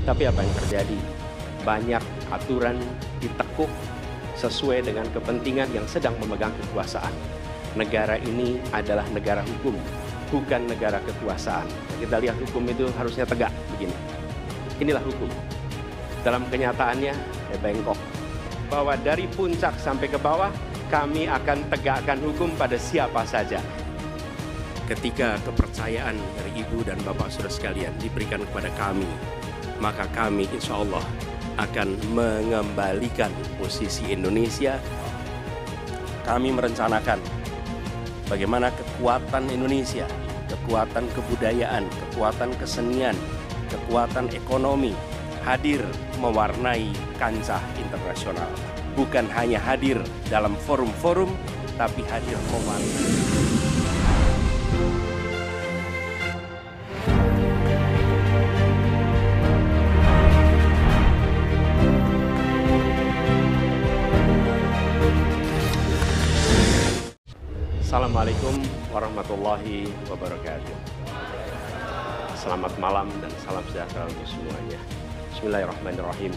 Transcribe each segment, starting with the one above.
Tapi apa yang terjadi? Banyak aturan ditekuk sesuai dengan kepentingan yang sedang memegang kekuasaan. Negara ini adalah negara hukum, bukan negara kekuasaan. Kita lihat hukum itu harusnya tegak begini. Inilah hukum. Dalam kenyataannya, bengkok. Bahwa dari puncak sampai ke bawah, kami akan tegakkan hukum pada siapa saja. Ketika kepercayaan dari Ibu dan Bapak Saudara sekalian diberikan kepada kami, maka kami insya Allah akan mengembalikan posisi Indonesia. Kami merencanakan bagaimana kekuatan Indonesia, kekuatan kebudayaan, kekuatan kesenian, kekuatan ekonomi hadir mewarnai kancah internasional. Bukan hanya hadir dalam forum-forum, tapi hadir mewarnai. Assalamualaikum warahmatullahi wabarakatuh. Selamat malam dan salam sejahtera untuk semuanya. Bismillahirrahmanirrahim.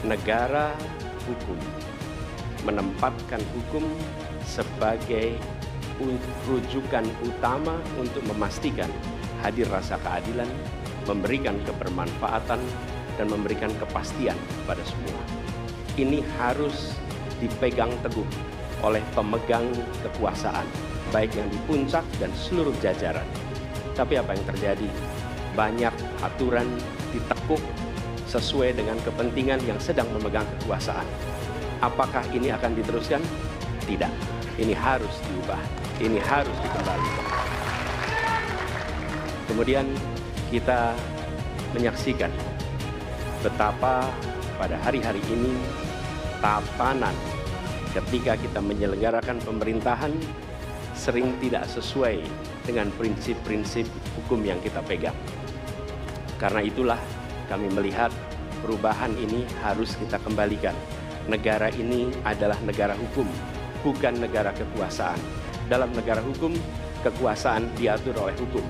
Negara hukum menempatkan hukum sebagai rujukan utama untuk memastikan hadir rasa keadilan, memberikan kebermanfaatan, dan memberikan kepastian pada semua. Ini harus dipegang teguh oleh pemegang kekuasaan, baik yang di puncak dan seluruh jajaran. Tapi apa yang terjadi? Banyak aturan ditekuk sesuai dengan kepentingan yang sedang memegang kekuasaan. Apakah ini akan diteruskan? Tidak. Ini harus diubah. Ini harus dikembalikan. Kemudian kita menyaksikan betapa pada hari-hari ini tatanan ketika kita menyelenggarakan pemerintahan sering tidak sesuai dengan prinsip-prinsip hukum yang kita pegang. Karena itulah kami melihat perubahan ini harus kita kembalikan. Negara ini adalah negara hukum, bukan negara kekuasaan. Dalam negara hukum, kekuasaan diatur oleh hukum.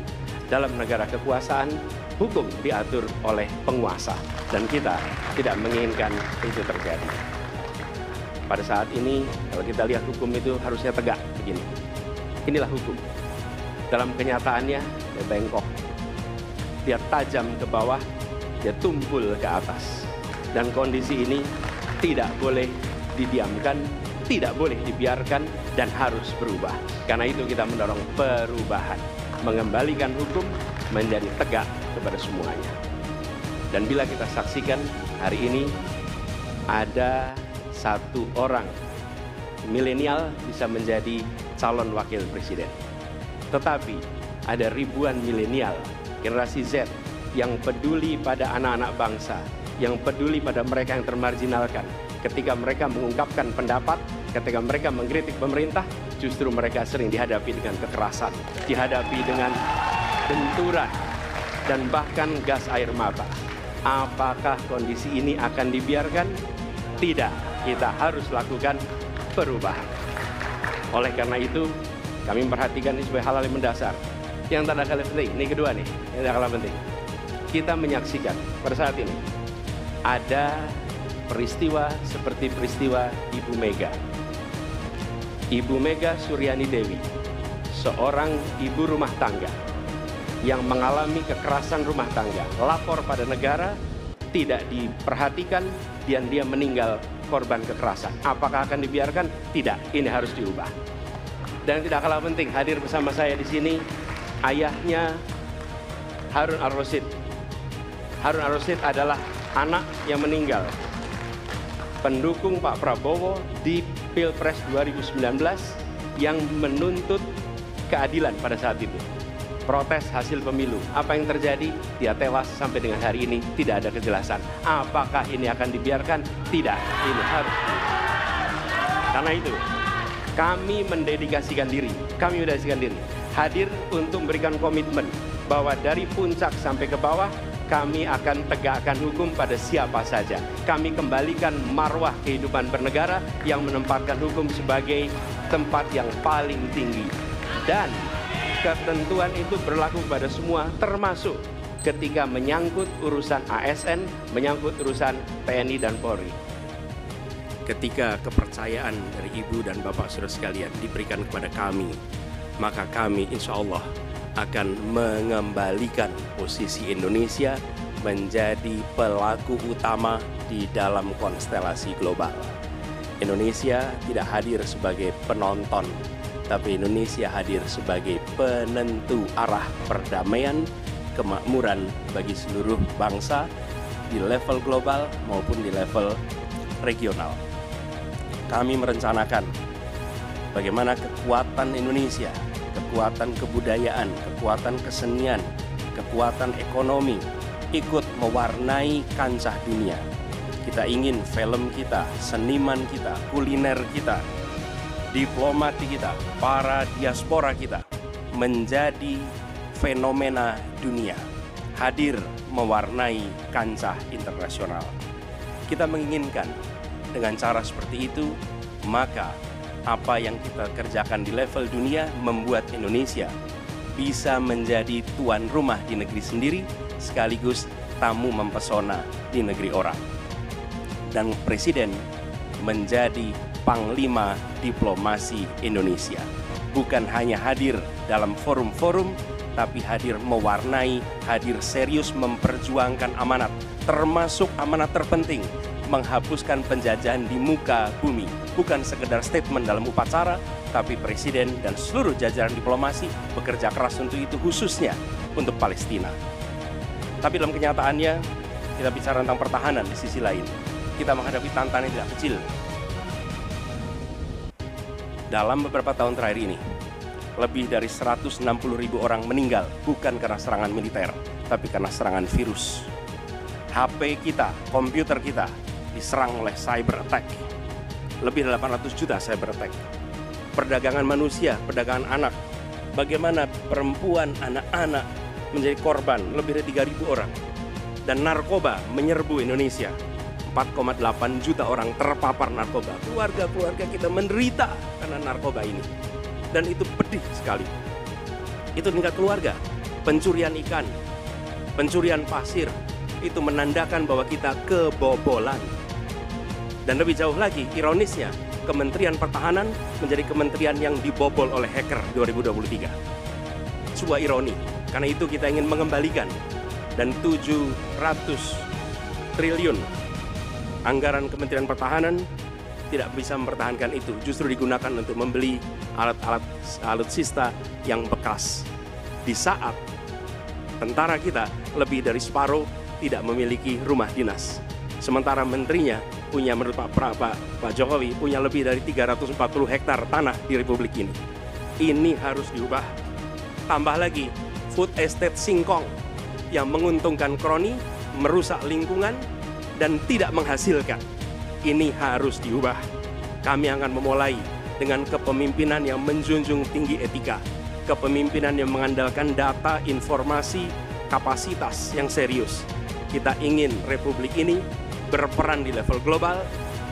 Dalam negara kekuasaan, hukum diatur oleh penguasa. Dan kita tidak menginginkan itu terjadi. Pada saat ini, kalau kita lihat hukum itu harusnya tegak begini. Inilah hukum. Dalam kenyataannya, dia bengkok. Dia tajam ke bawah, dia tumpul ke atas. Dan kondisi ini tidak boleh didiamkan, tidak boleh dibiarkan, dan harus berubah. Karena itu kita mendorong perubahan. Mengembalikan hukum menjadi tegak kepada semuanya. Dan bila kita saksikan hari ini, ada satu orang milenial bisa menjadi calon wakil presiden. Tetapi ada ribuan milenial, generasi Z, yang peduli pada anak-anak bangsa, yang peduli pada mereka yang termarginalkan. Ketika mereka mengungkapkan pendapat, ketika mereka mengkritik pemerintah, justru mereka sering dihadapi dengan kekerasan, dihadapi dengan benturan, dan bahkan gas air mata. Apakah kondisi ini akan dibiarkan? Tidak. Kita harus lakukan perubahan. Oleh karena itu, kami memperhatikan ini sebagai hal yang mendasar. Yang tak kalah penting, ini kedua nih, yang tak kalah penting. Kita menyaksikan pada saat ini, ada peristiwa seperti peristiwa Ibu Mega. Ibu Mega Suryani Dewi, seorang ibu rumah tangga yang mengalami kekerasan rumah tangga, lapor pada negara, tidak diperhatikan, dan dia meninggal korban kekerasan. Apakah akan dibiarkan? Tidak. Ini harus diubah. Dan tidak kalah penting, hadir bersama saya di sini ayahnya Harun Ar-Rasyid. Harun Ar-Rasyid adalah anak yang meninggal, pendukung Pak Prabowo di Pilpres 2019 yang menuntut keadilan pada saat itu. Protes hasil pemilu. Apa yang terjadi? Dia tewas sampai dengan hari ini tidak ada kejelasan. Apakah ini akan dibiarkan? Tidak. Ini harus. Karena itu, kami mendedikasikan diri. Hadir untuk memberikan komitmen bahwa dari puncak sampai ke bawah, kami akan tegakkan hukum pada siapa saja. Kami kembalikan marwah kehidupan bernegara yang menempatkan hukum sebagai tempat yang paling tinggi. Dan ketentuan itu berlaku pada semua, termasuk ketika menyangkut urusan ASN, menyangkut urusan TNI dan Polri. Ketika kepercayaan dari Ibu dan Bapak Saudara sekalian diberikan kepada kami, maka kami insya Allah akan mengembalikan posisi Indonesia menjadi pelaku utama di dalam konstelasi global. Indonesia tidak hadir sebagai penonton, tapi Indonesia hadir sebagai penentu arah perdamaian, kemakmuran bagi seluruh bangsa di level global maupun di level regional. Kami merencanakan bagaimana kekuatan Indonesia, kekuatan kebudayaan, kekuatan kesenian, kekuatan ekonomi ikut mewarnai kancah dunia. Kita ingin film kita, seniman kita, kuliner kita, diplomati kita, para diaspora kita menjadi fenomena dunia, hadir mewarnai kancah internasional. Kita menginginkan dengan cara seperti itu, maka apa yang kita kerjakan di level dunia membuat Indonesia bisa menjadi tuan rumah di negeri sendiri, sekaligus tamu mempesona di negeri orang. Dan Presiden menjadi panglima diplomasi Indonesia. Bukan hanya hadir dalam forum-forum, tapi hadir mewarnai, hadir serius memperjuangkan amanat, termasuk amanat terpenting, menghapuskan penjajahan di muka bumi. Bukan sekedar statement dalam upacara, tapi Presiden dan seluruh jajaran diplomasi bekerja keras untuk itu, khususnya untuk Palestina. Tapi dalam kenyataannya, kita bicara tentang pertahanan di sisi lain. Kita menghadapi tantangan yang tidak kecil. Dalam beberapa tahun terakhir ini, lebih dari 160.000 orang meninggal, bukan karena serangan militer, tapi karena serangan virus. HP kita, komputer kita, diserang oleh cyber attack. Lebih dari 800 juta cyber attack. Perdagangan manusia, perdagangan anak. Bagaimana perempuan, anak-anak menjadi korban, lebih dari 3.000 orang. Dan narkoba menyerbu Indonesia. 4,8 juta orang terpapar narkoba. Keluarga-keluarga kita menderita karena narkoba ini. Dan itu pedih sekali. Itu tingkat keluarga. Pencurian ikan, pencurian pasir, itu menandakan bahwa kita kebobolan. Dan lebih jauh lagi, ironisnya, Kementerian Pertahanan menjadi kementerian yang dibobol oleh hacker 2023. Sebuah ironi, karena itu kita ingin mengembalikan. Dan 700 triliun anggaran Kementerian Pertahanan tidak bisa mempertahankan itu, justru digunakan untuk membeli alat-alat alutsista yang bekas. Di saat tentara kita lebih dari separuh tidak memiliki rumah dinas. Sementara menterinya punya, menurut Pak Jokowi, punya lebih dari 340 hektar tanah di Republik ini. Ini harus diubah. Tambah lagi, food estate singkong yang menguntungkan kroni, merusak lingkungan, dan tidak menghasilkan. Ini harus diubah. Kami akan memulai dengan kepemimpinan yang menjunjung tinggi etika, kepemimpinan yang mengandalkan data, informasi, kapasitas yang serius. Kita ingin Republik ini berperan di level global,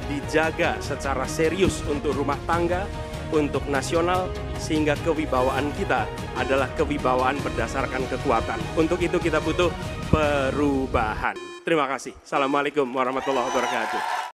dijaga secara serius untuk rumah tangga, untuk nasional, sehingga kewibawaan kita adalah kewibawaan berdasarkan kekuatan. Untuk itu kita butuh perubahan. Terima kasih. Assalamualaikum warahmatullahi wabarakatuh.